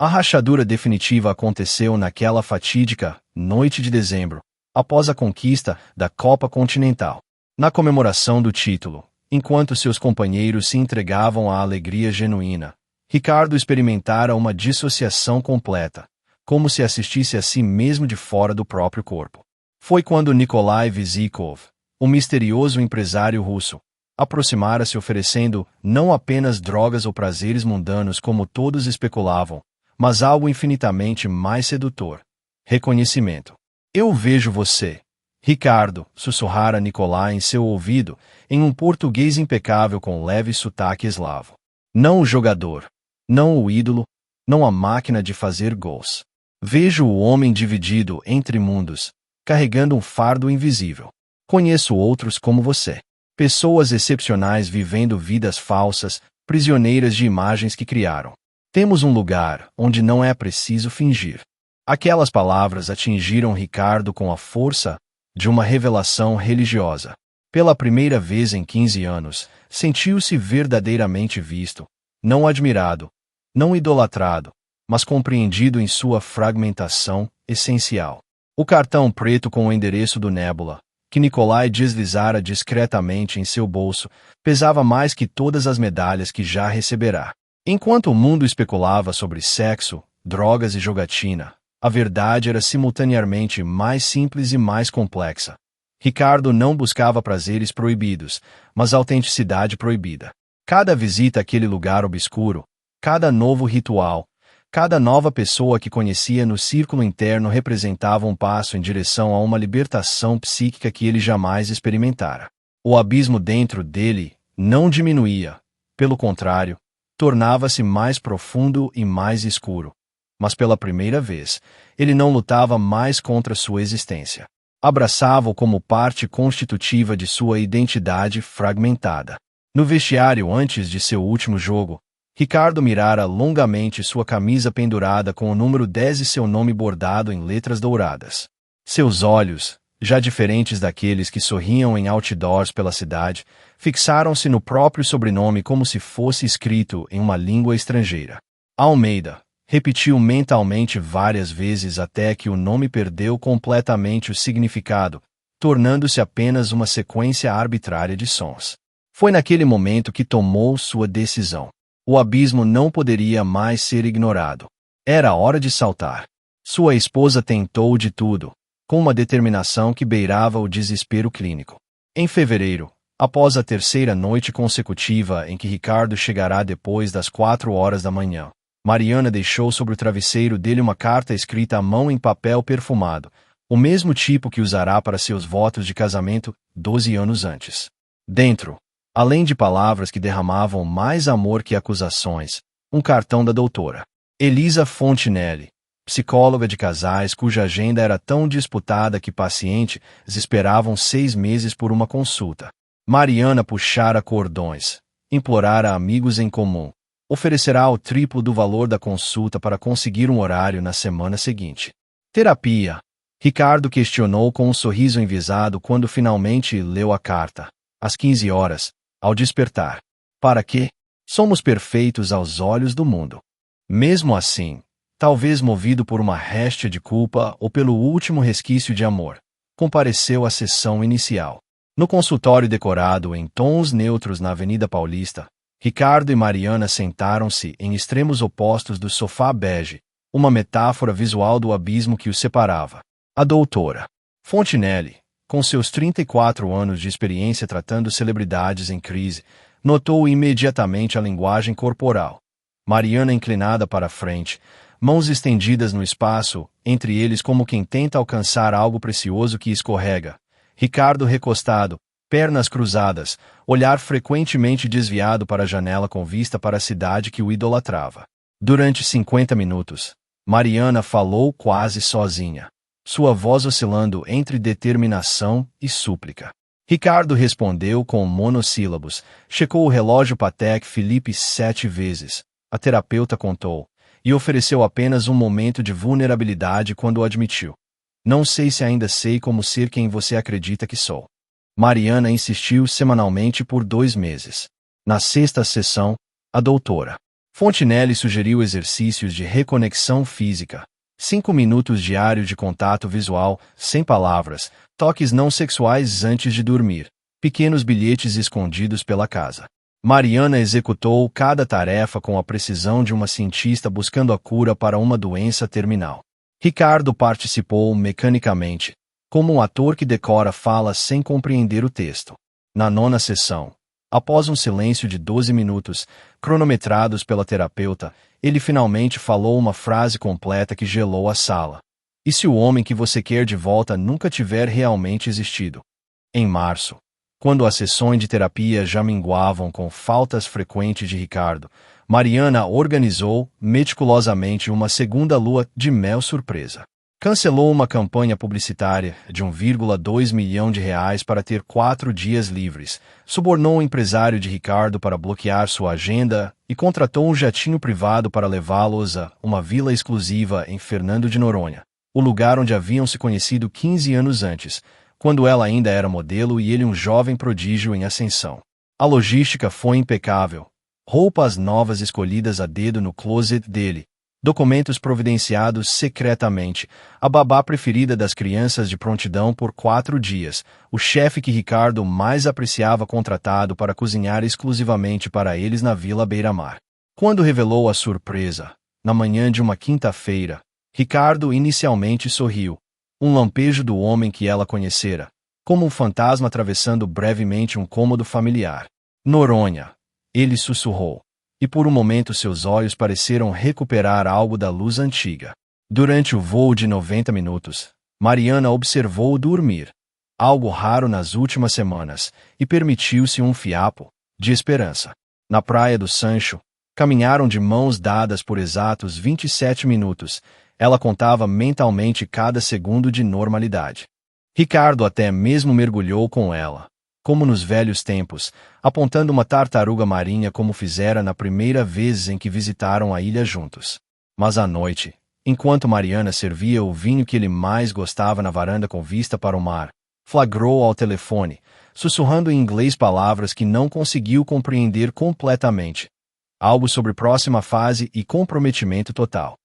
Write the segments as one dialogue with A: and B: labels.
A: A rachadura definitiva aconteceu naquela fatídica noite de dezembro, após a conquista da Copa Continental. Na comemoração do título, enquanto seus companheiros se entregavam à alegria genuína, Ricardo experimentara uma dissociação completa, como se assistisse a si mesmo de fora do próprio corpo. Foi quando Nikolai Vizikov, o misterioso empresário russo, aproximara-se oferecendo não apenas drogas ou prazeres mundanos como todos especulavam, mas algo infinitamente mais sedutor: reconhecimento. Eu vejo você, Ricardo, sussurrara Nikolai em seu ouvido, em um português impecável com leve sotaque eslavo. Não o jogador, não o ídolo, não a máquina de fazer gols. Vejo o homem dividido entre mundos, carregando um fardo invisível. Conheço outros como você. Pessoas excepcionais vivendo vidas falsas, prisioneiras de imagens que criaram. Temos um lugar onde não é preciso fingir. Aquelas palavras atingiram Ricardo com a força de uma revelação religiosa. Pela primeira vez em 15 anos, sentiu-se verdadeiramente visto, não admirado, não idolatrado, mas compreendido em sua fragmentação essencial. O cartão preto com o endereço do Nebula, que Nikolai deslizara discretamente em seu bolso, pesava mais que todas as medalhas que já receberá. Enquanto o mundo especulava sobre sexo, drogas e jogatina, a verdade era simultaneamente mais simples e mais complexa. Ricardo não buscava prazeres proibidos, mas autenticidade proibida. Cada visita àquele lugar obscuro, cada novo ritual, cada nova pessoa que conhecia no círculo interno representava um passo em direção a uma libertação psíquica que ele jamais experimentara. O abismo dentro dele não diminuía, pelo contrário, tornava-se mais profundo e mais escuro. Mas pela primeira vez, ele não lutava mais contra sua existência. Abraçava-o como parte constitutiva de sua identidade fragmentada. No vestiário antes de seu último jogo, Ricardo mirara longamente sua camisa pendurada com o número 10 e seu nome bordado em letras douradas. Seus olhos, já diferentes daqueles que sorriam em outdoors pela cidade, fixaram-se no próprio sobrenome como se fosse escrito em uma língua estrangeira. Almeida, repetiu mentalmente várias vezes até que o nome perdeu completamente o significado, tornando-se apenas uma sequência arbitrária de sons. Foi naquele momento que tomou sua decisão. O abismo não poderia mais ser ignorado. Era hora de saltar. Sua esposa tentou de tudo, com uma determinação que beirava o desespero clínico. Em fevereiro, após a terceira noite consecutiva em que Ricardo chegará depois das 4 horas da manhã, Mariana deixou sobre o travesseiro dele uma carta escrita à mão em papel perfumado, o mesmo tipo que usará para seus votos de casamento 12 anos antes. Dentro, além de palavras que derramavam mais amor que acusações, um cartão da doutora Elisa Fontinelli, psicóloga de casais cuja agenda era tão disputada que pacientes esperavam 6 meses por uma consulta. Mariana puxara cordões, implorara amigos em comum, oferecerá o triplo do valor da consulta para conseguir um horário na semana seguinte. Terapia. Ricardo questionou com um sorriso enviesado quando finalmente leu a carta, às 15 horas, ao despertar. Para quê? Somos perfeitos aos olhos do mundo. Mesmo assim, talvez movido por uma réstia de culpa ou pelo último resquício de amor, compareceu à sessão inicial. No consultório decorado em tons neutros na Avenida Paulista, Ricardo e Mariana sentaram-se em extremos opostos do sofá bege, uma metáfora visual do abismo que os separava. A doutora Fontinelli, com seus 34 anos de experiência tratando celebridades em crise, notou imediatamente a linguagem corporal. Mariana inclinada para a frente, mãos estendidas no espaço, entre eles como quem tenta alcançar algo precioso que escorrega. Ricardo recostado, pernas cruzadas, olhar frequentemente desviado para a janela com vista para a cidade que o idolatrava. Durante 50 minutos, Mariana falou quase sozinha, sua voz oscilando entre determinação e súplica. Ricardo respondeu com monossílabos, checou o relógio Patek Philippe 7 vezes, a terapeuta contou, e ofereceu apenas um momento de vulnerabilidade quando admitiu. Não sei se ainda sei como ser quem você acredita que sou. Mariana insistiu semanalmente por 2 meses. Na sexta sessão, a doutora Fontenelle sugeriu exercícios de reconexão física. 5 minutos diários de contato visual, sem palavras, toques não sexuais antes de dormir, pequenos bilhetes escondidos pela casa. Mariana executou cada tarefa com a precisão de uma cientista buscando a cura para uma doença terminal. Ricardo participou mecanicamente, como um ator que decora falas sem compreender o texto. Na 9ª sessão, após um silêncio de 12 minutos, cronometrados pela terapeuta, ele finalmente falou uma frase completa que gelou a sala. E se o homem que você quer de volta nunca tiver realmente existido? Em março, quando as sessões de terapia já minguavam com faltas frequentes de Ricardo, Mariana organizou, meticulosamente, uma segunda lua de mel surpresa. Cancelou uma campanha publicitária de 1,2 milhão de reais para ter 4 dias livres, subornou um empresário de Ricardo para bloquear sua agenda e contratou um jatinho privado para levá-los a uma vila exclusiva em Fernando de Noronha, o lugar onde haviam se conhecido 15 anos antes, quando ela ainda era modelo e ele um jovem prodígio em ascensão. A logística foi impecável. Roupas novas escolhidas a dedo no closet dele, documentos providenciados secretamente, a babá preferida das crianças de prontidão por 4 dias, o chefe que Ricardo mais apreciava contratado para cozinhar exclusivamente para eles na Vila Beira-Mar. Quando revelou a surpresa, na manhã de uma quinta-feira, Ricardo inicialmente sorriu, um lampejo do homem que ela conhecera, como um fantasma atravessando brevemente um cômodo familiar. Noronha, ele sussurrou. E por um momento seus olhos pareceram recuperar algo da luz antiga. Durante o voo de 90 minutos, Mariana observou-o dormir, algo raro nas últimas semanas, e permitiu-se um fiapo de esperança. Na praia do Sancho, caminharam de mãos dadas por exatos 27 minutos. Ela contava mentalmente cada segundo de normalidade. Ricardo até mesmo mergulhou com ela, como nos velhos tempos, apontando uma tartaruga marinha como fizera na primeira vez em que visitaram a ilha juntos. Mas à noite, enquanto Mariana servia o vinho que ele mais gostava na varanda com vista para o mar, flagrou ao telefone, sussurrando em inglês palavras que não conseguiu compreender completamente. Algo sobre próxima fase e comprometimento total.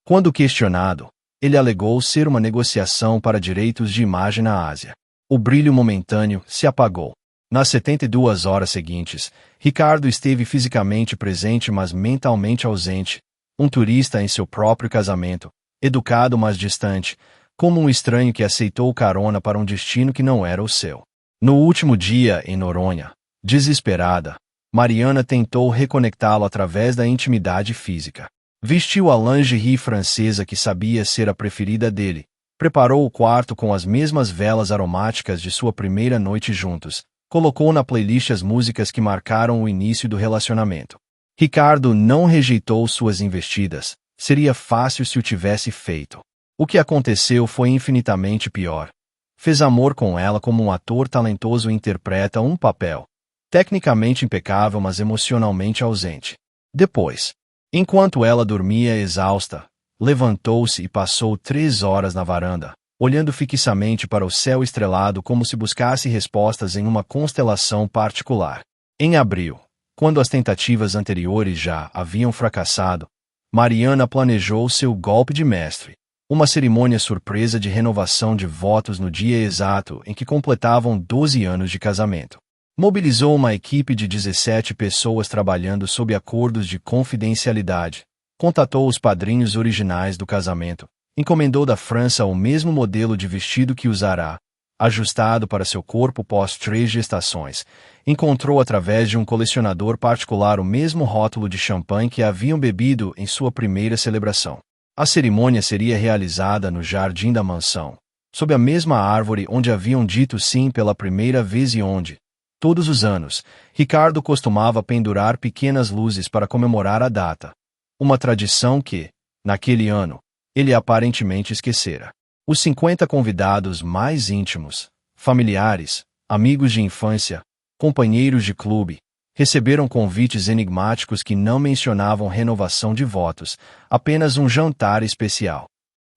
A: Quando questionado, ele alegou ser uma negociação para direitos de imagem na Ásia. O brilho momentâneo se apagou. Nas 72 horas seguintes, Ricardo esteve fisicamente presente mas mentalmente ausente, um turista em seu próprio casamento, educado mas distante, como um estranho que aceitou carona para um destino que não era o seu. No último dia, em Noronha, desesperada, Mariana tentou reconectá-lo através da intimidade física. Vestiu a lingerie francesa que sabia ser a preferida dele, preparou o quarto com as mesmas velas aromáticas de sua primeira noite juntos, colocou na playlist as músicas que marcaram o início do relacionamento. Ricardo não rejeitou suas investidas, seria fácil se o tivesse feito. O que aconteceu foi infinitamente pior. Fez amor com ela como um ator talentoso interpreta um papel, tecnicamente impecável mas emocionalmente ausente. Depois, enquanto ela dormia exausta, levantou-se e passou 3 horas na varanda, olhando fixamente para o céu estrelado como se buscasse respostas em uma constelação particular. Em abril, quando as tentativas anteriores já haviam fracassado, Mariana planejou seu golpe de mestre, uma cerimônia surpresa de renovação de votos no dia exato em que completavam 12 anos de casamento. Mobilizou uma equipe de 17 pessoas trabalhando sob acordos de confidencialidade, contatou os padrinhos originais do casamento, encomendou da França o mesmo modelo de vestido que usará, ajustado para seu corpo pós 3 gestações, encontrou através de um colecionador particular o mesmo rótulo de champanhe que haviam bebido em sua primeira celebração. A cerimônia seria realizada no jardim da mansão, sob a mesma árvore onde haviam dito sim pela primeira vez e onde, todos os anos, Ricardo costumava pendurar pequenas luzes para comemorar a data. Uma tradição que, naquele ano, ele aparentemente esquecera. Os 50 convidados mais íntimos, familiares, amigos de infância, companheiros de clube, receberam convites enigmáticos que não mencionavam renovação de votos, apenas um jantar especial.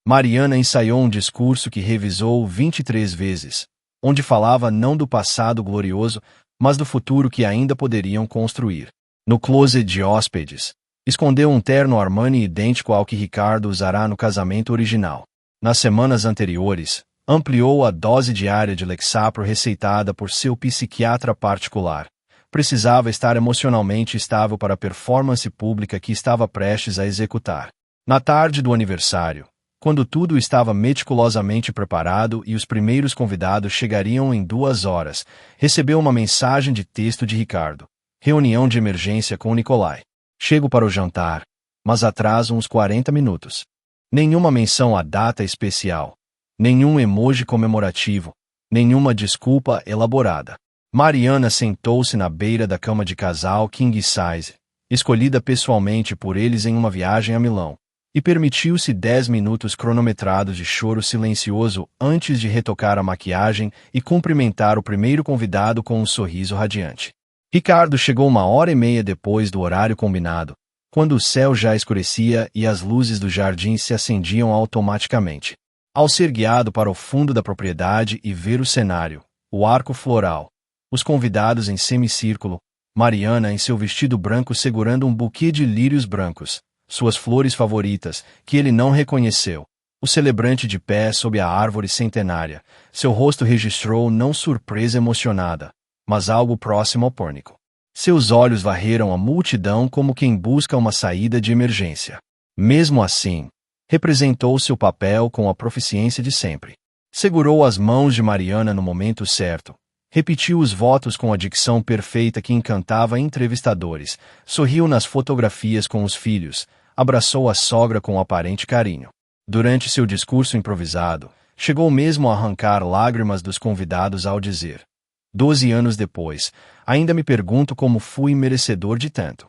A: Mariana ensaiou um discurso que revisou 23 vezes, onde falava não do passado glorioso, mas do futuro que ainda poderiam construir. No closet de hóspedes, Escondeu um terno Armani idêntico ao que Ricardo usará no casamento original. Nas semanas anteriores, ampliou a dose diária de Lexapro receitada por seu psiquiatra particular. Precisava estar emocionalmente estável para a performance pública que estava prestes a executar. Na tarde do aniversário, quando tudo estava meticulosamente preparado e os primeiros convidados chegariam em 2 horas, recebeu uma mensagem de texto de Ricardo. Reunião de emergência com Nicolai. Chego para o jantar, mas atraso uns 40 minutos. Nenhuma menção à data especial. Nenhum emoji comemorativo. Nenhuma desculpa elaborada. Mariana sentou-se na beira da cama de casal king size, escolhida pessoalmente por eles em uma viagem a Milão, e permitiu-se 10 minutos cronometrados de choro silencioso antes de retocar a maquiagem e cumprimentar o primeiro convidado com um sorriso radiante. Ricardo chegou 1h30 depois do horário combinado, quando o céu já escurecia e as luzes do jardim se acendiam automaticamente. Ao ser guiado para o fundo da propriedade e ver o cenário, o arco floral, os convidados em semicírculo, Mariana em seu vestido branco segurando um buquê de lírios brancos, suas flores favoritas, que ele não reconheceu, o celebrante de pé sob a árvore centenária, seu rosto registrou não surpresa emocionada, mas algo próximo ao pânico. Seus olhos varreram a multidão como quem busca uma saída de emergência. Mesmo assim, representou seu papel com a proficiência de sempre. Segurou as mãos de Mariana no momento certo, repetiu os votos com a dicção perfeita que encantava entrevistadores, sorriu nas fotografias com os filhos, abraçou a sogra com aparente carinho. Durante seu discurso improvisado, chegou mesmo a arrancar lágrimas dos convidados ao dizer: 12 anos depois, ainda me pergunto como fui merecedor de tanto.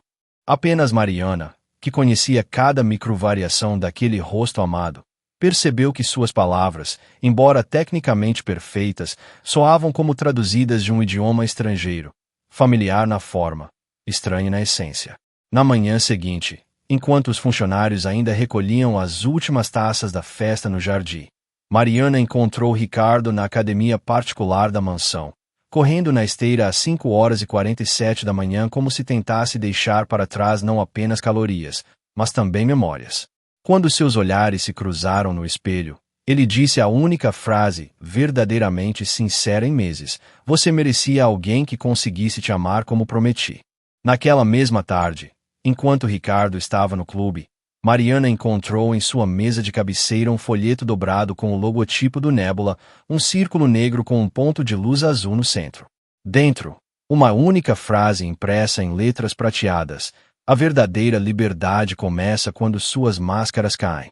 A: Apenas Mariana, que conhecia cada microvariação daquele rosto amado, percebeu que suas palavras, embora tecnicamente perfeitas, soavam como traduzidas de um idioma estrangeiro, familiar na forma, estranho na essência. Na manhã seguinte, enquanto os funcionários ainda recolhiam as últimas taças da festa no jardim, Mariana encontrou Ricardo na academia particular da mansão, correndo na esteira às 5h47 da manhã como se tentasse deixar para trás não apenas calorias, mas também memórias. Quando seus olhares se cruzaram no espelho, ele disse a única frase verdadeiramente sincera em meses: você merecia alguém que conseguisse te amar como prometi. Naquela mesma tarde, enquanto Ricardo estava no clube, Mariana encontrou em sua mesa de cabeceira um folheto dobrado com o logotipo do Nebula, um círculo negro com um ponto de luz azul no centro. Dentro, uma única frase impressa em letras prateadas: a verdadeira liberdade começa quando suas máscaras caem.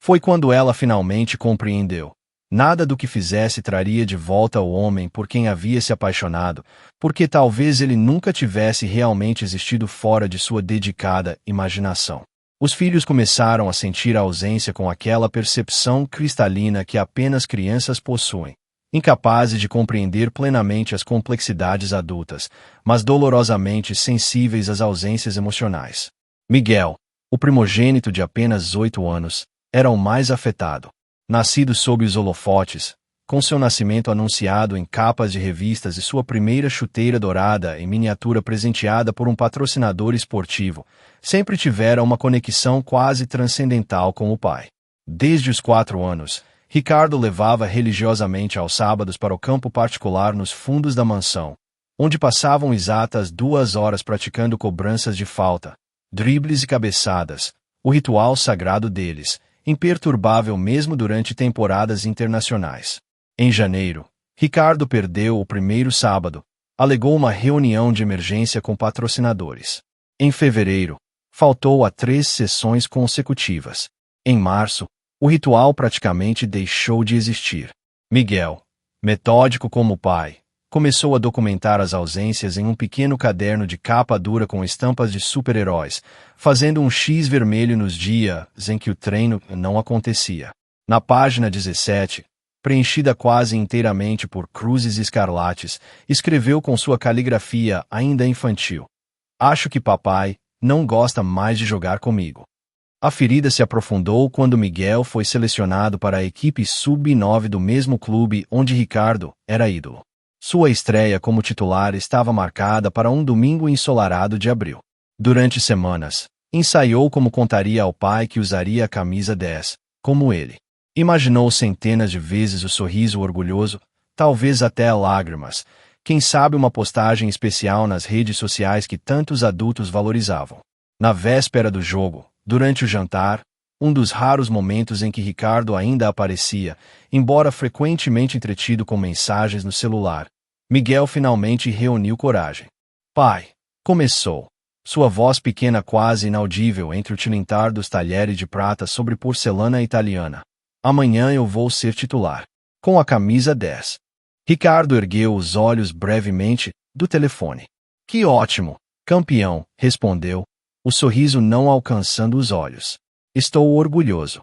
A: Foi quando ela finalmente compreendeu. Nada do que fizesse traria de volta o homem por quem havia se apaixonado, porque talvez ele nunca tivesse realmente existido fora de sua dedicada imaginação. Os filhos começaram a sentir a ausência com aquela percepção cristalina que apenas crianças possuem, incapazes de compreender plenamente as complexidades adultas, mas dolorosamente sensíveis às ausências emocionais. Miguel, o primogênito de apenas 8 anos, era o mais afetado. Nascido sob os holofotes, com seu nascimento anunciado em capas de revistas e sua primeira chuteira dourada em miniatura presenteada por um patrocinador esportivo, sempre tivera uma conexão quase transcendental com o pai. Desde os 4 anos, Ricardo levava religiosamente aos sábados para o campo particular nos fundos da mansão, onde passavam exatas 2 horas praticando cobranças de falta, dribles e cabeçadas, o ritual sagrado deles, imperturbável mesmo durante temporadas internacionais. Em janeiro, Ricardo perdeu o primeiro sábado, alegou uma reunião de emergência com patrocinadores. Em fevereiro, faltou a 3 sessões consecutivas. Em março, o ritual praticamente deixou de existir. Miguel, metódico como o pai, começou a documentar as ausências em um pequeno caderno de capa dura com estampas de super-heróis, fazendo um X vermelho nos dias em que o treino não acontecia. Na página 17, preenchida quase inteiramente por cruzes escarlates, escreveu com sua caligrafia ainda infantil: acho que papai não gosta mais de jogar comigo. A ferida se aprofundou quando Miguel foi selecionado para a equipe sub-9 do mesmo clube onde Ricardo era ídolo. Sua estreia como titular estava marcada para um domingo ensolarado de abril. Durante semanas, Ensaiou como contaria ao pai que usaria a camisa 10, como ele. Imaginou centenas de vezes o sorriso orgulhoso, talvez até lágrimas, quem sabe uma postagem especial nas redes sociais que tantos adultos valorizavam. Na véspera do jogo, durante o jantar, um dos raros momentos em que Ricardo ainda aparecia, embora frequentemente entretido com mensagens no celular, Miguel finalmente reuniu coragem. Pai, começou. Sua voz pequena quase inaudível entre o tilintar dos talheres de prata sobre porcelana italiana. Amanhã eu vou ser titular. Com a camisa 10. Ricardo ergueu os olhos brevemente do telefone. Que ótimo, campeão, respondeu, o sorriso não alcançando os olhos. Estou orgulhoso.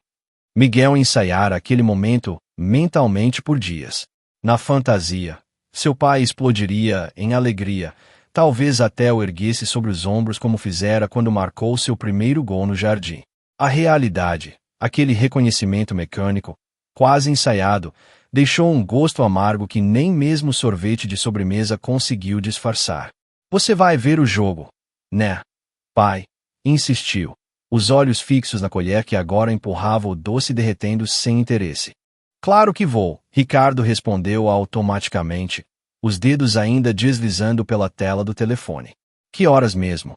A: Miguel ensaiara aquele momento mentalmente por dias. Na fantasia, seu pai explodiria em alegria, talvez até o erguesse sobre os ombros como fizera quando marcou seu primeiro gol no jardim. A realidade, aquele reconhecimento mecânico, quase ensaiado, deixou um gosto amargo que nem mesmo o sorvete de sobremesa conseguiu disfarçar. Você vai ver o jogo, né, pai? Insistiu, os olhos fixos na colher que agora empurrava o doce derretendo sem interesse. Claro que vou, Ricardo respondeu automaticamente, os dedos ainda deslizando pela tela do telefone. Que horas mesmo?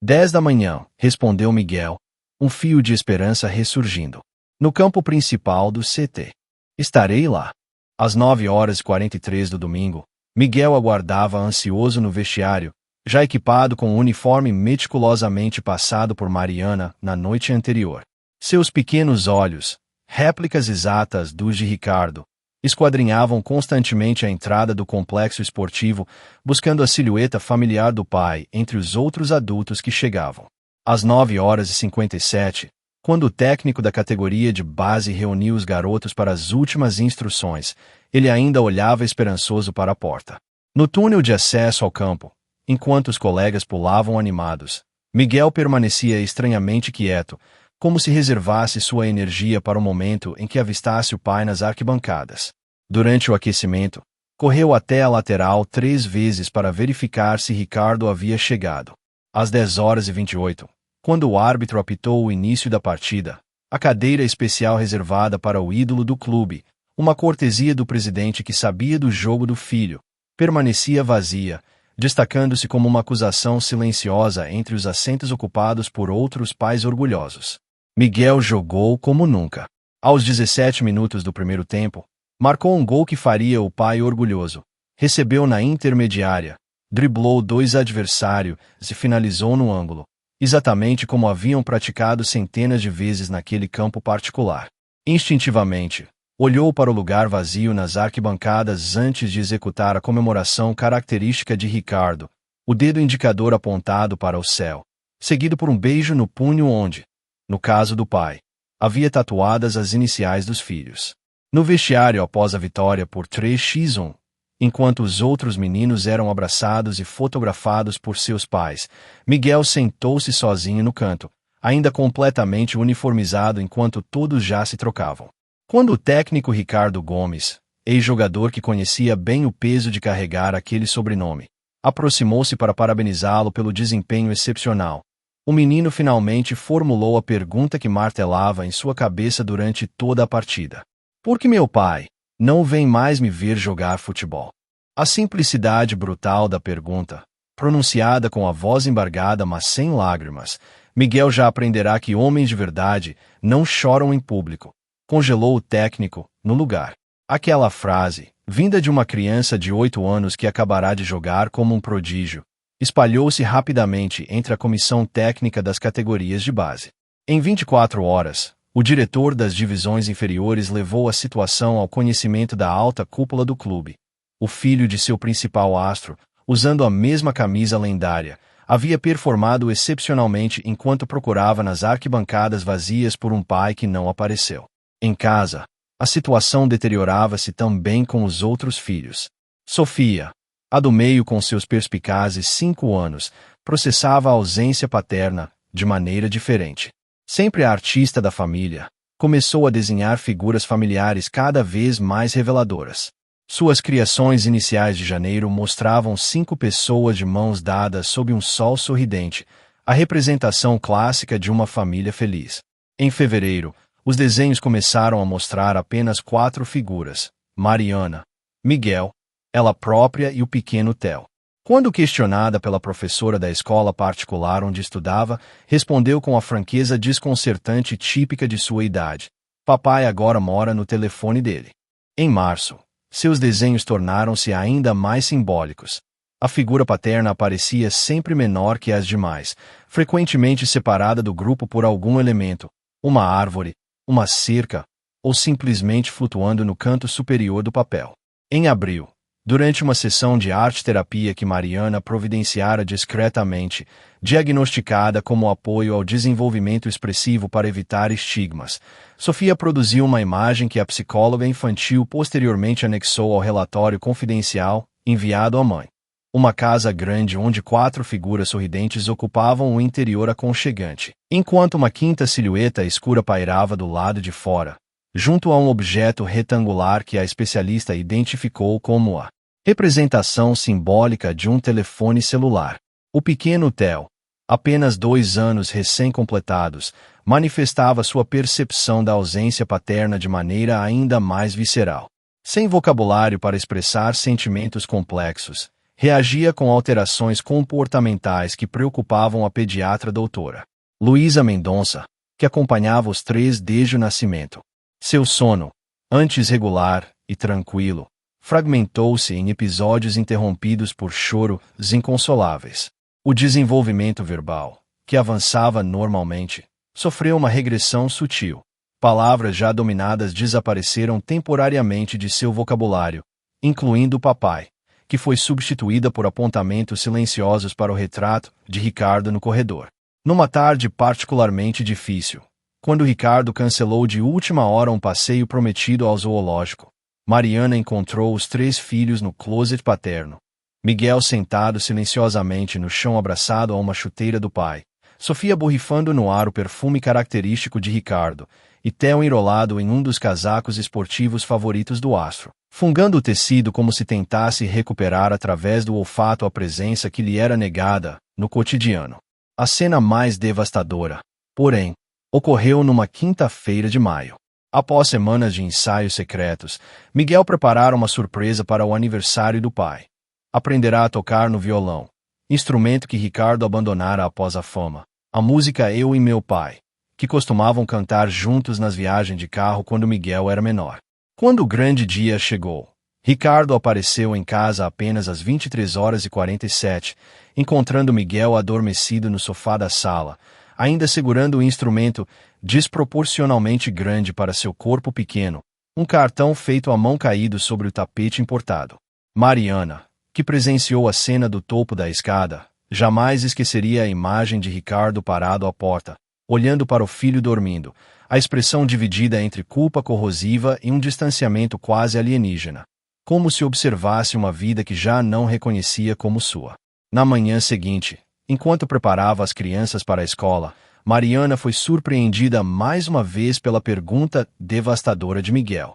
A: 10 da manhã, respondeu Miguel, um fio de esperança ressurgindo. No campo principal do CT. Estarei lá. Às 9h43 do domingo, Miguel aguardava ansioso no vestiário, já equipado com o uniforme meticulosamente passado por Mariana na noite anterior. Seus pequenos olhos, réplicas exatas dos de Ricardo, esquadrinhavam constantemente a entrada do complexo esportivo, buscando a silhueta familiar do pai entre os outros adultos que chegavam. Às 9h57, quando o técnico da categoria de base reuniu os garotos para as últimas instruções, ele ainda olhava esperançoso para a porta. No túnel de acesso ao campo, enquanto os colegas pulavam animados, Miguel permanecia estranhamente quieto, como se reservasse sua energia para o momento em que avistasse o pai nas arquibancadas. Durante o aquecimento, correu até a lateral 3 vezes para verificar se Ricardo havia chegado. Às 10h28, quando o árbitro apitou o início da partida, a cadeira especial reservada para o ídolo do clube, uma cortesia do presidente que sabia do jogo do filho, permanecia vazia, destacando-se como uma acusação silenciosa entre os assentos ocupados por outros pais orgulhosos. Miguel jogou como nunca. Aos 17 minutos do primeiro tempo, marcou um gol que faria o pai orgulhoso. Recebeu na intermediária, driblou 2 adversários e finalizou no ângulo, exatamente como haviam praticado centenas de vezes naquele campo particular. Instintivamente, olhou para o lugar vazio nas arquibancadas antes de executar a comemoração característica de Ricardo, o dedo indicador apontado para o céu, seguido por um beijo no punho onde, no caso do pai, havia tatuadas as iniciais dos filhos. No vestiário após a vitória por 3-1, enquanto os outros meninos eram abraçados e fotografados por seus pais, Miguel sentou-se sozinho no canto, ainda completamente uniformizado enquanto todos já se trocavam. Quando o técnico Ricardo Gomes, ex-jogador que conhecia bem o peso de carregar aquele sobrenome, aproximou-se para parabenizá-lo pelo desempenho excepcional, o menino finalmente formulou a pergunta que martelava em sua cabeça durante toda a partida. Por que meu pai não vem mais me ver jogar futebol? A simplicidade brutal da pergunta, pronunciada com a voz embargada mas sem lágrimas, Miguel já aprenderá que homens de verdade não choram em público. Congelou o técnico, no lugar. Aquela frase, vinda de uma criança de 8 anos que acabará de jogar como um prodígio, espalhou-se rapidamente entre a comissão técnica das categorias de base. Em 24 horas, o diretor das divisões inferiores levou a situação ao conhecimento da alta cúpula do clube. O filho de seu principal astro, usando a mesma camisa lendária, havia performado excepcionalmente enquanto procurava nas arquibancadas vazias por um pai que não apareceu. Em casa, a situação deteriorava-se também com os outros filhos. Sofia, a do meio com seus perspicazes 5 anos, processava a ausência paterna de maneira diferente. Sempre a artista da família, começou a desenhar figuras familiares cada vez mais reveladoras. Suas criações iniciais de janeiro mostravam 5 pessoas de mãos dadas sob um sol sorridente, a representação clássica de uma família feliz. Em fevereiro, os desenhos começaram a mostrar apenas 4 figuras: Mariana, Miguel, ela própria e o pequeno Theo. Quando questionada pela professora da escola particular onde estudava, respondeu com a franqueza desconcertante típica de sua idade: papai agora mora no telefone dele. Em março, seus desenhos tornaram-se ainda mais simbólicos. A figura paterna aparecia sempre menor que as demais, frequentemente separada do grupo por algum elemento, uma árvore, uma cerca, ou simplesmente flutuando no canto superior do papel. Em abril, durante uma sessão de arte-terapia que Mariana providenciara discretamente, diagnosticada como apoio ao desenvolvimento expressivo para evitar estigmas, Sofia produziu uma imagem que a psicóloga infantil posteriormente anexou ao relatório confidencial enviado à mãe. Uma casa grande onde 4 figuras sorridentes ocupavam o interior aconchegante, enquanto uma quinta silhueta escura pairava do lado de fora, junto a um objeto retangular que a especialista identificou como a representação simbólica de um telefone celular. O pequeno Theo, apenas 2 anos recém-completados, manifestava sua percepção da ausência paterna de maneira ainda mais visceral. Sem vocabulário para expressar sentimentos complexos, reagia com alterações comportamentais que preocupavam a pediatra doutora Luísa Mendonça, que acompanhava os 3 desde o nascimento. Seu sono, antes regular e tranquilo, fragmentou-se em episódios interrompidos por choros inconsoláveis. O desenvolvimento verbal, que avançava normalmente, sofreu uma regressão sutil. Palavras já dominadas desapareceram temporariamente de seu vocabulário, incluindo papai, que foi substituída por apontamentos silenciosos para o retrato de Ricardo no corredor. Numa tarde particularmente difícil, quando Ricardo cancelou de última hora um passeio prometido ao zoológico, Mariana encontrou os 3 filhos no closet paterno. Miguel sentado silenciosamente no chão abraçado a uma chuteira do pai, Sofia borrifando no ar o perfume característico de Ricardo, e Theo enrolado em um dos casacos esportivos favoritos do astro, fungando o tecido como se tentasse recuperar através do olfato a presença que lhe era negada no cotidiano. A cena mais devastadora, porém, ocorreu numa quinta-feira de maio. Após semanas de ensaios secretos, Miguel preparara uma surpresa para o aniversário do pai. Aprenderá a tocar no violão, instrumento que Ricardo abandonara após a fama. A música Eu e Meu Pai, que costumavam cantar juntos nas viagens de carro quando Miguel era menor. Quando o grande dia chegou, Ricardo apareceu em casa apenas às 23h47, encontrando Miguel adormecido no sofá da sala, ainda segurando o instrumento desproporcionalmente grande para seu corpo pequeno, um cartão feito à mão caído sobre o tapete importado. Mariana, que presenciou a cena do topo da escada, jamais esqueceria a imagem de Ricardo parado à porta, olhando para o filho dormindo, a expressão dividida entre culpa corrosiva e um distanciamento quase alienígena, como se observasse uma vida que já não reconhecia como sua. Na manhã seguinte, enquanto preparava as crianças para a escola, Mariana foi surpreendida mais uma vez pela pergunta devastadora de Miguel: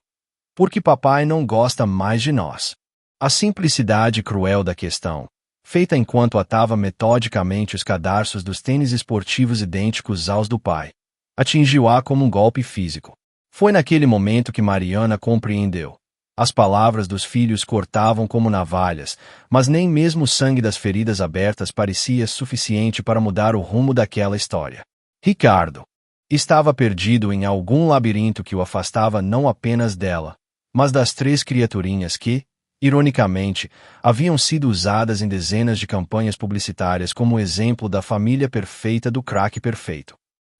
A: por que papai não gosta mais de nós? A simplicidade cruel da questão, feita enquanto atava metodicamente os cadarços dos tênis esportivos idênticos aos do pai, atingiu-a como um golpe físico. Foi naquele momento que Mariana compreendeu. As palavras dos filhos cortavam como navalhas, mas nem mesmo o sangue das feridas abertas parecia suficiente para mudar o rumo daquela história. Ricardo estava perdido em algum labirinto que o afastava não apenas dela, mas das 3 criaturinhas que, ironicamente, haviam sido usadas em dezenas de campanhas publicitárias como exemplo da família perfeita do craque perfeito.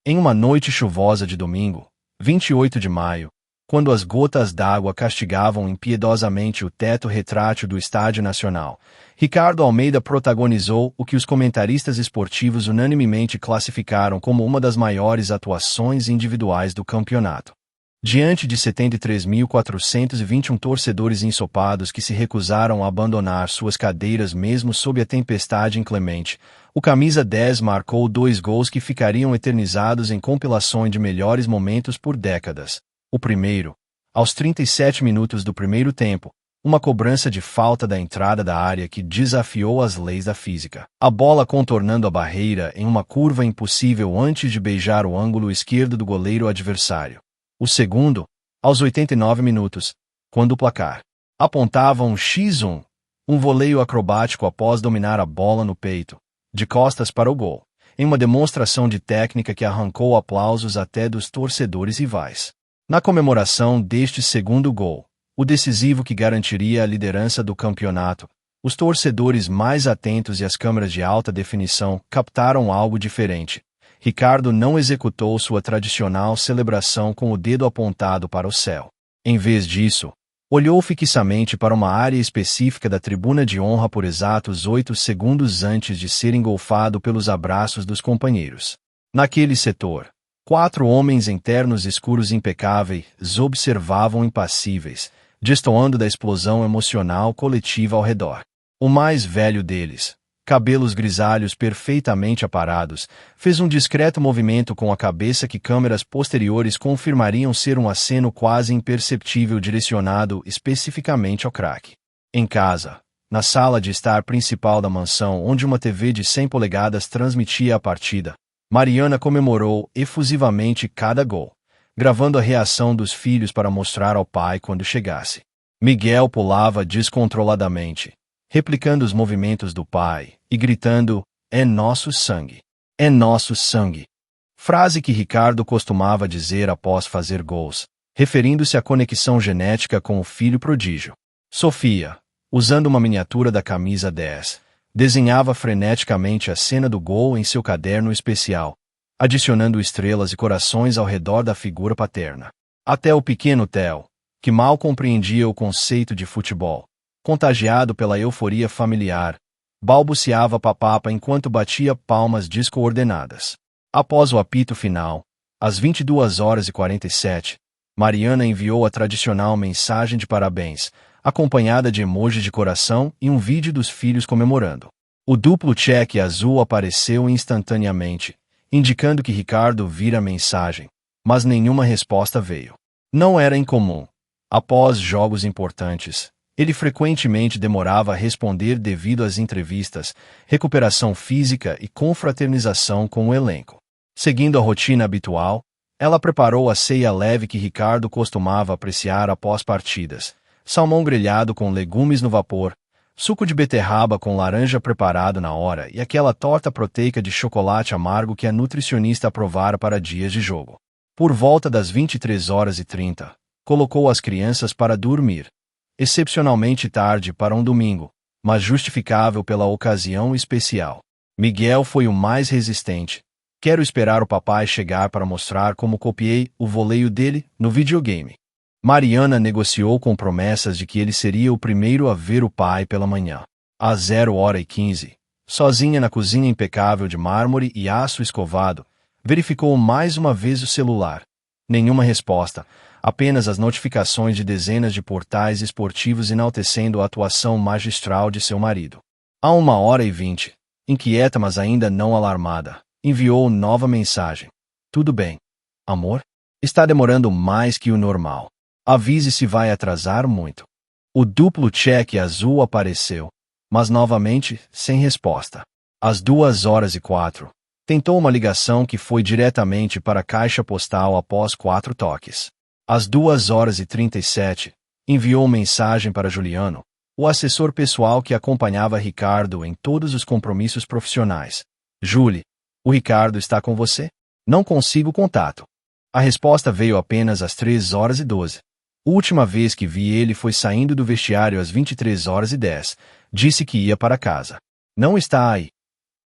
A: Em uma noite chuvosa de domingo, 28 de maio, quando as gotas d'água castigavam impiedosamente o teto retrátil do Estádio Nacional, Ricardo Almeida protagonizou o que os comentaristas esportivos unanimemente classificaram como uma das maiores atuações individuais do campeonato. Diante de 73.421 torcedores ensopados que se recusaram a abandonar suas cadeiras mesmo sob a tempestade inclemente, o camisa 10 marcou 2 gols que ficariam eternizados em compilações de melhores momentos por décadas. O primeiro, aos 37 minutos do primeiro tempo, Uma cobrança de falta da entrada da área que desafiou as leis da física. A bola contornando a barreira em uma curva impossível antes de beijar o ângulo esquerdo do goleiro adversário. O segundo, aos 89 minutos, quando o placar apontava um X1, um voleio acrobático após dominar a bola no peito, de costas para o gol, em uma demonstração de técnica que arrancou aplausos até dos torcedores rivais. Na comemoração deste segundo gol, o decisivo que garantiria a liderança do campeonato, os torcedores mais atentos e as câmeras de alta definição captaram algo diferente. Ricardo não executou sua tradicional celebração com o dedo apontado para o céu. Em vez disso, olhou fixamente para uma área específica da tribuna de honra por exatos 8 segundos antes de ser engolfado pelos abraços dos companheiros. Naquele setor, 4 homens em ternos escuros impecáveis observavam impassíveis, destoando da explosão emocional coletiva ao redor. O mais velho deles, cabelos grisalhos perfeitamente aparados, fez um discreto movimento com a cabeça que câmeras posteriores confirmariam ser um aceno quase imperceptível direcionado especificamente ao craque. Em casa, na sala de estar principal da mansão onde uma TV de 100 polegadas transmitia a partida, Mariana comemorou efusivamente cada gol, gravando a reação dos filhos para mostrar ao pai quando chegasse. Miguel pulava descontroladamente, replicando os movimentos do pai e gritando: "É nosso sangue! É nosso sangue!" Frase que Ricardo costumava dizer após fazer gols, referindo-se à conexão genética com o filho prodígio. Sofia, usando uma miniatura da camisa 10, desenhava freneticamente a cena do gol em seu caderno especial, adicionando estrelas e corações ao redor da figura paterna. Até o pequeno Theo, que mal compreendia o conceito de futebol, contagiado pela euforia familiar, balbuciava papapa enquanto batia palmas descoordenadas. Após o apito final, às 22h47, Mariana enviou a tradicional mensagem de parabéns, acompanhada de emojis de coração e um vídeo dos filhos comemorando. O duplo cheque azul apareceu instantaneamente, indicando que Ricardo vira a mensagem, mas nenhuma resposta veio. Não era incomum. Após jogos importantes, ele frequentemente demorava a responder devido às entrevistas, recuperação física e confraternização com o elenco. Seguindo a rotina habitual, ela preparou a ceia leve que Ricardo costumava apreciar após partidas: salmão grelhado com legumes no vapor, suco de beterraba com laranja preparado na hora e aquela torta proteica de chocolate amargo que a nutricionista aprovara para dias de jogo. Por volta das 23h30, colocou as crianças para dormir. Excepcionalmente tarde para um domingo, mas justificável pela ocasião especial. Miguel foi o mais resistente. Quero esperar o papai chegar para mostrar como copiei o voleio dele no videogame. Mariana negociou com promessas de que ele seria o primeiro a ver o pai pela manhã. Às 0h15, sozinha na cozinha impecável de mármore e aço escovado, verificou mais uma vez o celular. Nenhuma resposta, apenas as notificações de dezenas de portais esportivos enaltecendo a atuação magistral de seu marido. À 1h20, inquieta mas ainda não alarmada, enviou nova mensagem. Tudo bem, amor? Está demorando mais que o normal. Avise se vai atrasar muito. O duplo cheque azul apareceu, mas novamente sem resposta. Às 2h04, tentou uma ligação que foi diretamente para a caixa postal após 4 toques. Às 2h37, enviou mensagem para Juliano, o assessor pessoal que acompanhava Ricardo em todos os compromissos profissionais. Julie, o Ricardo está com você? Não consigo contato. A resposta veio apenas às 3h12. Última vez que vi ele foi saindo do vestiário às 23h10. Disse que ia para casa. Não está aí.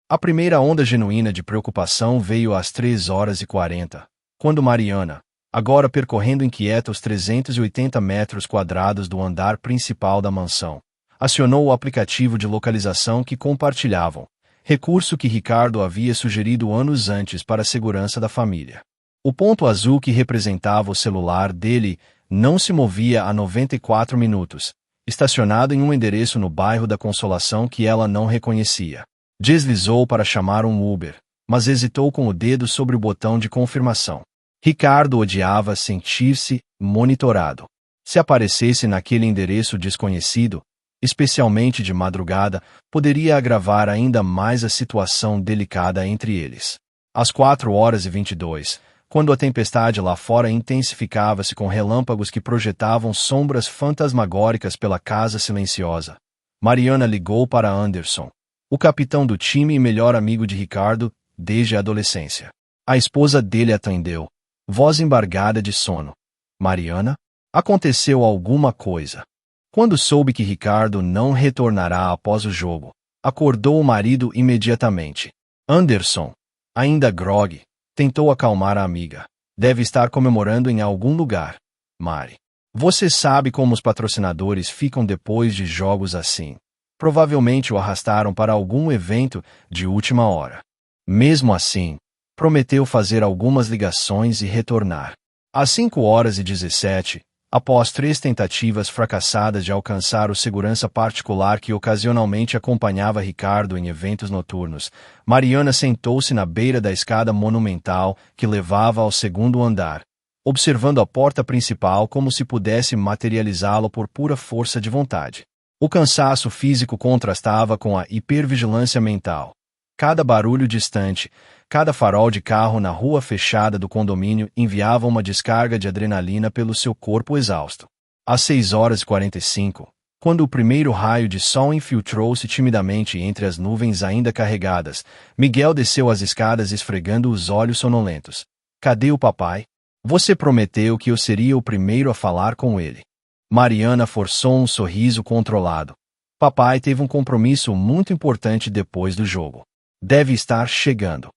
A: A primeira onda genuína de preocupação veio às 3h40, quando Mariana, agora percorrendo inquieta os 380 metros quadrados do andar principal da mansão, acionou o aplicativo de localização que compartilhavam, recurso que Ricardo havia sugerido anos antes para a segurança da família. O ponto azul que representava o celular dele não se movia há 94 minutos, estacionado em um endereço no bairro da Consolação que ela não reconhecia. Deslizou para chamar um Uber, mas hesitou com o dedo sobre o botão de confirmação. Ricardo odiava sentir-se monitorado. Se aparecesse naquele endereço desconhecido, especialmente de madrugada, poderia agravar ainda mais a situação delicada entre eles. Às 4h22, quando a tempestade lá fora intensificava-se com relâmpagos que projetavam sombras fantasmagóricas pela casa silenciosa, Mariana ligou para Anderson, o capitão do time e melhor amigo de Ricardo desde a adolescência. A esposa dele atendeu, voz embargada de sono. Mariana? Aconteceu alguma coisa. Quando soube que Ricardo não retornará após o jogo, acordou o marido imediatamente. Anderson, ainda grogue, tentou acalmar a amiga. Deve estar comemorando em algum lugar. Mari. Você sabe como os patrocinadores ficam depois de jogos assim. Provavelmente o arrastaram para algum evento de última hora. Mesmo assim, prometeu fazer algumas ligações e retornar. Às 5h17, após 3 tentativas fracassadas de alcançar o segurança particular que ocasionalmente acompanhava Ricardo em eventos noturnos, Mariana sentou-se na beira da escada monumental que levava ao segundo andar, observando a porta principal como se pudesse materializá-lo por pura força de vontade. O cansaço físico contrastava com a hipervigilância mental. Cada barulho distante, cada farol de carro na rua fechada do condomínio enviava uma descarga de adrenalina pelo seu corpo exausto. Às 6h45, quando o primeiro raio de sol infiltrou-se timidamente entre as nuvens ainda carregadas, Miguel desceu as escadas esfregando os olhos sonolentos. Cadê o papai? Você prometeu que eu seria o primeiro a falar com ele. Mariana forçou um sorriso controlado. Papai teve um compromisso muito importante depois do jogo. Deve estar chegando.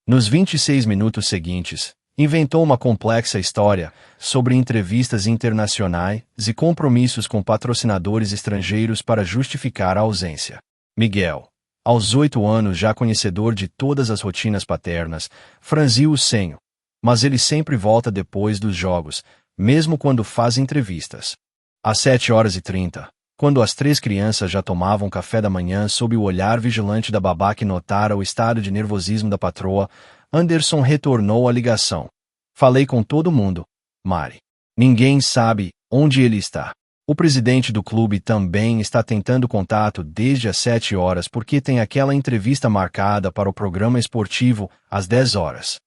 A: Nos 26 minutos seguintes, inventou uma complexa história sobre entrevistas internacionais e compromissos com patrocinadores estrangeiros para justificar a ausência. Miguel, aos 8 anos já conhecedor de todas as rotinas paternas, franziu o senho. Mas ele sempre volta depois dos jogos, mesmo quando faz entrevistas. Às 7h30, quando as 3 crianças já tomavam café da manhã sob o olhar vigilante da babá que notara o estado de nervosismo da patroa, Anderson retornou à ligação. Falei com todo mundo, Mari. Ninguém sabe onde ele está. O presidente do clube também está tentando contato desde as 7 horas porque tem aquela entrevista marcada para o programa esportivo às 10 horas.